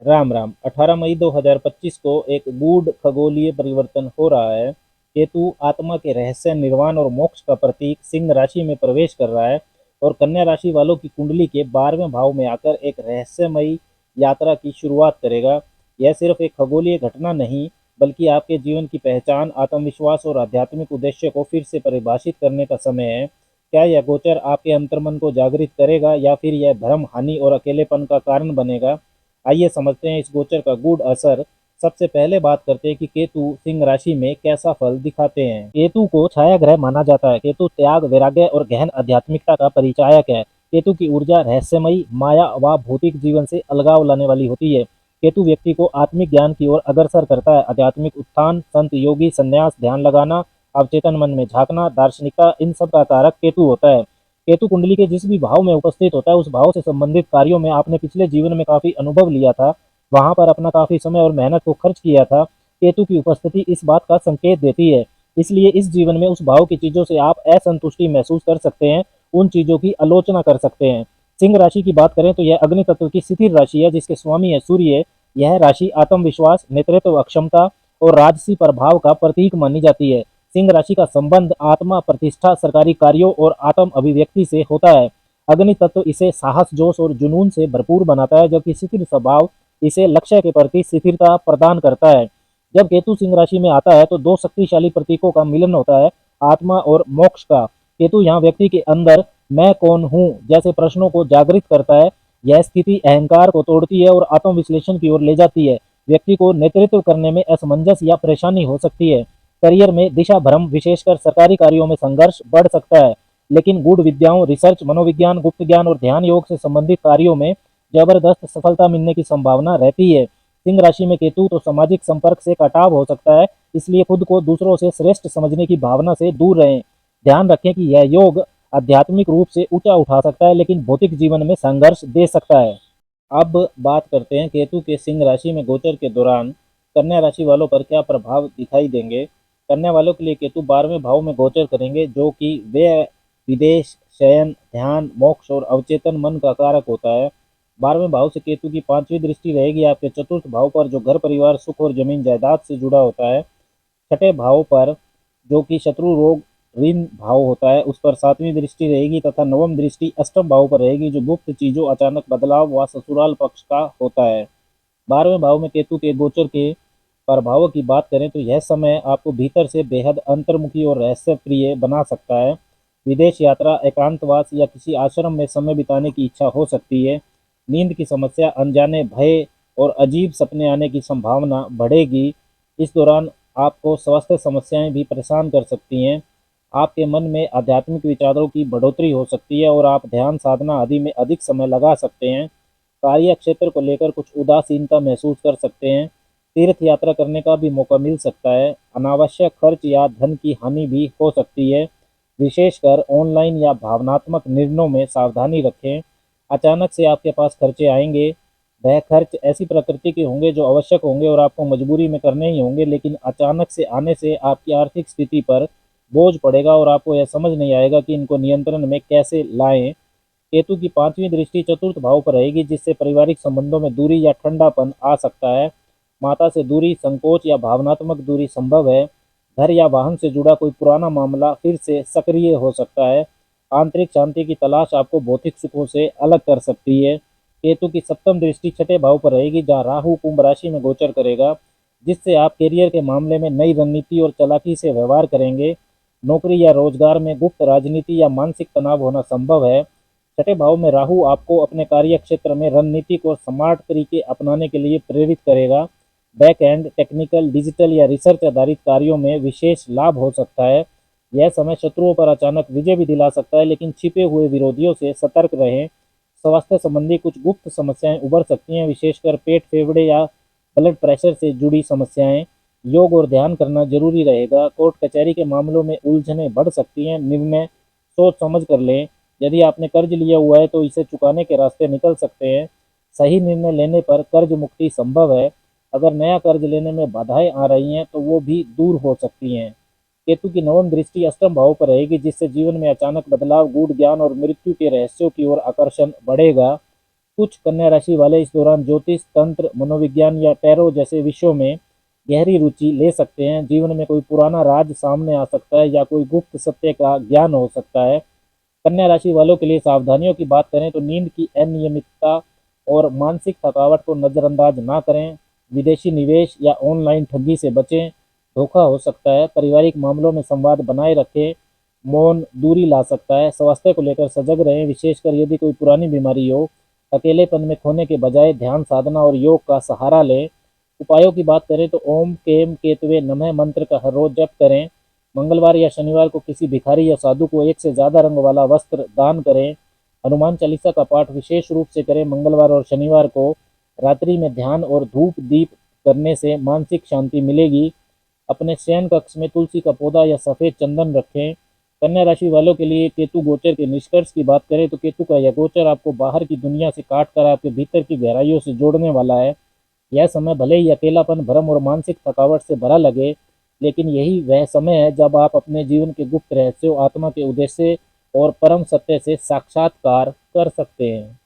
राम राम। 18 मई 2025 को एक गूढ़ खगोलीय परिवर्तन हो रहा है। केतु आत्मा के रहस्य, निर्वाण और मोक्ष का प्रतीक सिंह राशि में प्रवेश कर रहा है और कन्या राशि वालों की कुंडली के 12वें भाव में आकर एक रहस्यमयी यात्रा की शुरुआत करेगा। यह सिर्फ एक खगोलीय घटना नहीं, बल्कि आपके जीवन की पहचान, आत्मविश्वास और आध्यात्मिक उद्देश्य को फिर से परिभाषित करने का समय है। क्या यह गोचर आपके अंतर्मन को जागृत करेगा या फिर यह भ्रम, हानि और अकेलेपन का कारण बनेगा? आइए समझते हैं इस गोचर का गूढ़ असर। सबसे पहले बात करते हैं कि केतु सिंह राशि में कैसा फल दिखाते हैं। केतु को छाया ग्रह माना जाता है। केतु त्याग, वैराग्य और गहन आध्यात्मिकता का परिचायक है। केतु की ऊर्जा रहस्यमयी, माया व भौतिक जीवन से अलगाव लाने वाली होती है। केतु व्यक्ति को आत्मिक ज्ञान की ओर अग्रसर करता है। आध्यात्मिक उत्थान, संत, योगी, संन्यास, ध्यान लगाना, अवचेतन मन में झांकना, दार्शनिकता, इन सब का कारक केतु होता है। केतु कुंडली के जिस भी भाव में उपस्थित होता है, उस भाव से संबंधित कार्यों में आपने पिछले जीवन में काफी अनुभव लिया था, वहां पर अपना काफी समय और मेहनत को खर्च किया था। केतु की उपस्थिति इस बात का संकेत देती है। इसलिए इस जीवन में उस भाव की चीजों से आप असंतुष्टि महसूस कर सकते हैं, उन चीजों की आलोचना कर सकते हैं। सिंह राशि की बात करें तो यह अग्नि तत्व की स्थिर राशि है, जिसके स्वामी है सूर्य। यह राशि आत्मविश्वास, नेतृत्व अक्षमता और राजसी प्रभाव का प्रतीक मानी जाती है। सिंह राशि का संबंध आत्मा, प्रतिष्ठा, सरकारी कार्यों और आत्म अभिव्यक्ति से होता है। अग्नि तत्व इसे साहस, जोश और जुनून से भरपूर बनाता है, जबकि स्थिर स्वभाव इसे लक्ष्य के प्रति स्थिरता प्रदान करता है। जब केतु सिंह राशि में आता है तो दो शक्तिशाली प्रतीकों का मिलन होता है, आत्मा और मोक्ष का। केतु यहाँ व्यक्ति के अंदर मैं कौन हूँ जैसे प्रश्नों को जागृत करता है। यह स्थिति अहंकार को तोड़ती है और आत्मविश्लेषण की ओर ले जाती है। व्यक्ति को नेतृत्व करने में असमंजस या परेशानी हो सकती है। करियर में दिशा भ्रम, विशेषकर सरकारी कार्यों में संघर्ष बढ़ सकता है। लेकिन गूढ़ विद्याओं, रिसर्च, मनोविज्ञान, गुप्त ज्ञान और ध्यान योग से संबंधित कार्यों में जबरदस्त सफलता मिलने की संभावना रहती है। सिंह राशि में केतु तो सामाजिक संपर्क से कटाव हो सकता है, इसलिए खुद को दूसरों से श्रेष्ठ समझने की भावना से दूर रहें। ध्यान रखें कि यह योग आध्यात्मिक रूप से ऊंचा उठा सकता है, लेकिन भौतिक जीवन में संघर्ष दे सकता है। अब बात करते हैं केतु के सिंह राशि में गोचर के दौरान कन्या राशि वालों पर क्या प्रभाव दिखाई देंगे। कन्या वालों के लिए केतु 12वें भाव में गोचर करेंगे, जो कि वे विदेश, शयन, ध्यान, मोक्ष और अवचेतन मन का कारक होता है। 12वें भाव से केतु की 5वीं दृष्टि रहेगी आपके चतुर्थ भाव पर, जो घर परिवार, सुख और जमीन जायदाद से जुड़ा होता है। छठे भाव पर, जो कि शत्रु रोग ऋण भाव होता है, उस पर 7वीं दृष्टि रहेगी तथा नवम दृष्टि अष्टम भाव पर रहेगी, जो गुप्त चीजों, अचानक बदलाव व ससुराल पक्ष का होता है। 12वें भाव में केतु के गोचर के प्रभावों की बात करें तो यह समय आपको भीतर से बेहद अंतर्मुखी और रहस्य प्रिय बना सकता है। विदेश यात्रा, एकांतवास या किसी आश्रम में समय बिताने की इच्छा हो सकती है। नींद की समस्या, अनजाने भय और अजीब सपने आने की संभावना बढ़ेगी। इस दौरान आपको स्वास्थ्य समस्याएं भी परेशान कर सकती हैं। आपके मन में आध्यात्मिक विचारों की बढ़ोतरी हो सकती है और आप ध्यान साधना आदि में अधिक समय लगा सकते हैं। कार्य क्षेत्र को लेकर कुछ उदासीनता महसूस कर सकते हैं। तीर्थ यात्रा करने का भी मौका मिल सकता है। अनावश्यक खर्च या धन की हानि भी हो सकती है। विशेषकर ऑनलाइन या भावनात्मक निर्णयों में सावधानी रखें। अचानक से आपके पास खर्चे आएंगे। वह खर्च ऐसी प्रकृति के होंगे जो आवश्यक होंगे और आपको मजबूरी में करने ही होंगे, लेकिन अचानक से आने से आपकी आर्थिक स्थिति पर बोझ पड़ेगा और आपको यह समझ नहीं आएगा कि इनको नियंत्रण में कैसे लाएं। केतु की 5वीं दृष्टि चतुर्थ भाव पर रहेगी, जिससे पारिवारिक संबंधों में दूरी या ठंडापन आ सकता है। माता से दूरी, संकोच या भावनात्मक दूरी संभव है। घर या वाहन से जुड़ा कोई पुराना मामला फिर से सक्रिय हो सकता है। आंतरिक शांति की तलाश आपको भौतिक सुखों से अलग कर सकती है। केतु की 7वीं दृष्टि छठे भाव पर रहेगी, जहाँ राहु कुंभ राशि में गोचर करेगा, जिससे आप करियर के मामले में नई रणनीति और चालाकी से व्यवहार करेंगे। नौकरी या रोजगार में गुप्त राजनीति या मानसिक तनाव होना संभव है। छठे भाव में राहु आपको अपने कार्य क्षेत्र में रणनीतिक और स्मार्ट तरीके अपनाने के लिए प्रेरित करेगा। बैक एंड, टेक्निकल, डिजिटल या रिसर्च आधारित कार्यों में विशेष लाभ हो सकता है। यह समय शत्रुओं पर अचानक विजय भी दिला सकता है, लेकिन छिपे हुए विरोधियों से सतर्क रहें। स्वास्थ्य संबंधी कुछ गुप्त समस्याएं उभर सकती हैं, विशेषकर पेट, फेफड़े या ब्लड प्रेशर से जुड़ी समस्याएं। योग और ध्यान करना जरूरी रहेगा। कोर्ट कचहरी के मामलों में उलझनें बढ़ सकती हैं। निर्णय सोच समझ कर लें। यदि आपने कर्ज लिया हुआ है तो इसे चुकाने के रास्ते निकल सकते हैं। सही निर्णय लेने पर कर्ज मुक्ति संभव है। अगर नया कर्ज लेने में बाधाएं आ रही हैं तो वो भी दूर हो सकती हैं। केतु की नवम दृष्टि अष्टम भाव पर रहेगी, जिससे जीवन में अचानक बदलाव, गूढ़ ज्ञान और मृत्यु के रहस्यों की ओर आकर्षण बढ़ेगा। कुछ कन्या राशि वाले इस दौरान ज्योतिष, तंत्र, मनोविज्ञान या टैरो जैसे विषयों में गहरी रुचि ले सकते हैं। जीवन में कोई पुराना राज सामने आ सकता है या कोई गुप्त सत्य का ज्ञान हो सकता है। कन्या राशि वालों के लिए सावधानियों की बात करें तो नींद की अनियमितता और मानसिक थकावट को नज़रअंदाज ना करें। विदेशी निवेश या ऑनलाइन ठगी से बचें, धोखा हो सकता है। पारिवारिक मामलों में संवाद बनाए रखें, मौन दूरी ला सकता है। स्वास्थ्य को लेकर सजग रहें, विशेषकर यदि कोई पुरानी बीमारी हो। अकेलेपन में खोने के बजाय ध्यान साधना और योग का सहारा लें। उपायों की बात करें तो ओम केम केतवे नमः मंत्र का हर रोज जप करें। मंगलवार या शनिवार को किसी भिखारी या साधु को एक से ज्यादा रंग वाला वस्त्र दान करें। हनुमान चालीसा का पाठ विशेष रूप से करें। मंगलवार और शनिवार को रात्रि में ध्यान और धूप दीप करने से मानसिक शांति मिलेगी। अपने शयन कक्ष में तुलसी का पौधा या सफेद चंदन रखें। कन्या राशि वालों के लिए केतु गोचर के निष्कर्ष की बात करें तो केतु का यह गोचर आपको बाहर की दुनिया से काट कर आपके भीतर की गहराइयों से जोड़ने वाला है। यह समय भले ही अकेलापन, भ्रम और मानसिक थकावट से भरा लगे, लेकिन यही वह समय है जब आप अपने जीवन के गुप्त रहस्यों, आत्मा के उद्देश्य और परम सत्य से साक्षात्कार कर सकते हैं।